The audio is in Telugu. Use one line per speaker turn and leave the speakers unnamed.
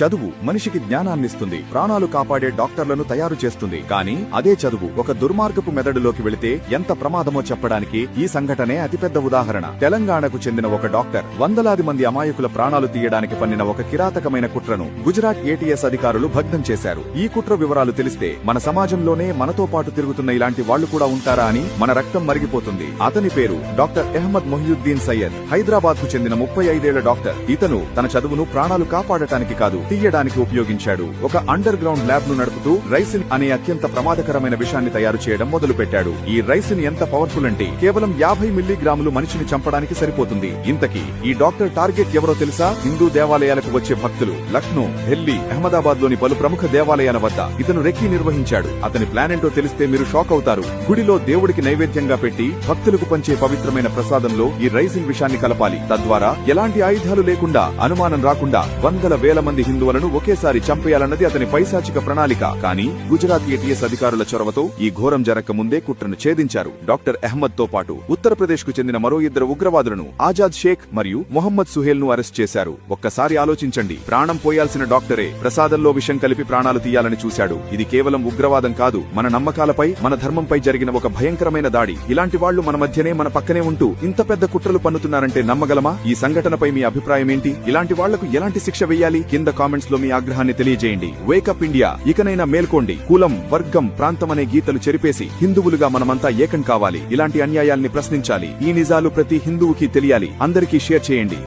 చదువు మనిషికి జ్ఞానాన్నిస్తుంది, ప్రాణాలు కాపాడే డాక్టర్లను తయారు చేస్తుంది. కానీ అదే చదువు ఒక దుర్మార్గపు మెదడులోకి వెళితే ఎంత ప్రమాదమో చెప్పడానికి ఈ సంఘటనే అతిపెద్ద ఉదాహరణ. తెలంగాణకు చెందిన ఒక డాక్టర్ వందలాది మంది అమాయకుల ప్రాణాలు తీయడానికి పన్నిన ఒక కిరాతకమైన కుట్రను గుజరాత్ ఏటీఎస్ అధికారులు భగ్నం చేశారు. ఈ కుట్ర వివరాలు తెలిస్తే మన సమాజంలోనే మనతో పాటు తిరుగుతున్న ఇలాంటి వాళ్లు కూడా ఉంటారా అని మన రక్తం మరిగిపోతుంది. అతని పేరు డాక్టర్ అహ్మద్ మొహియుద్దీన్ సయ్యద్. హైదరాబాద్ కు చెందిన 35 ఏళ్ల డాక్టర్. ఇతను తన చదువును ప్రాణాలు కాపాడటానికి కాదు, తీయడానికి ఉపయోగించాడు. ఒక అండర్ గ్రౌండ్ ల్యాబ్ ను నడుపుతూ రైసిన్ అనే అత్యంత ప్రమాదకరమైన విషాన్ని తయారు చేయడం మొదలుపెట్టాడు. ఈ రైసిన్ ఎంత పవర్ఫుల్ అంటే కేవలం 50 మిల్లీగ్రాములు మనిషిని చంపడానికి సరిపోతుంది. ఇంతకీ ఈ డాక్టర్ టార్గెట్ ఎవరో తెలుసా? హిందూ దేవాలయాలకు వచ్చే భక్తులు. లక్నో, ఢిల్లీ, అహ్మదాబాద్ లోని పలు ప్రముఖ దేవాలయాల వద్ద ఇతను రెక్కీ నిర్వహించాడు. అతని ప్లాన్ ఏంటో తెలిస్తే మీరు షాక్ అవుతారు. గుడిలో దేవుడికి నైవేద్యంగా పెట్టి భక్తులకు పంచే పవిత్రమైన ప్రసాదంలో ఈ రైసిన్ విషాన్ని కలపాలి. తద్వారా ఎలాంటి ఆయుధాలు లేకుండా, అనుమానం రాకుండా వందల వేల మంది హిందువులను ఒకేసారి చంపేయాలన్నది అతని పైశాచిక ప్రణాళిక. కానీ గుజరాత్ ఏటీఎస్ అధికారుల చొరవతో ఈ ఘోరం జరక్క ముందే కుట్రను ఛేదించారు. డాక్టర్ అహ్మద్ తో పాటు ఉత్తరప్రదేశ్ కు చెందిన మరో 2 ఉగ్రవాదులను ఆజాద్ షేక్ మరియు మొహమ్మద్ సుహేల్ ను అరెస్ట్ చేశారు. ఒక్కసారి ఆలోచించండి, ప్రాణం పోయాల్సిన డాక్టరే ప్రసాదంలో విషం కలిపి ప్రాణాలు తీయాలని చూశాడు. ఇది కేవలం ఉగ్రవాదం కాదు, మన నమ్మకాలపై, మన ధర్మంపై జరిగిన ఒక భయంకరమైన దాడి. ఇలాంటి వాళ్లు మన మధ్యనే, మన పక్కనే ఉంటూ ఇంత పెద్ద కుట్రలు పన్నుతున్నారంటే నమ్మగలమా? ఈ సంఘటనపై మీ అభిప్రాయం ఏంటి? ఇలాంటి వాళ్లకు ఎలాంటి శిక్ష వేయాలి? కింద కామెంట్స్ లో మీ ఆగ్రహాన్ని తెలియజేయండి. వేకప్ ఇండియా, ఇకనైనా మేల్కోండి. కులం, వర్గం, ప్రాంతం అనే గీతలు చెరిపేసి హిందువులుగా మనమంతా ఏకం కావాలి. ఇలాంటి అన్యాయాల్ని ప్రశ్నించాలి. ఈ నిజాలు ప్రతి హిందువుకి తెలియాలి. అందరికీ షేర్ చేయండి.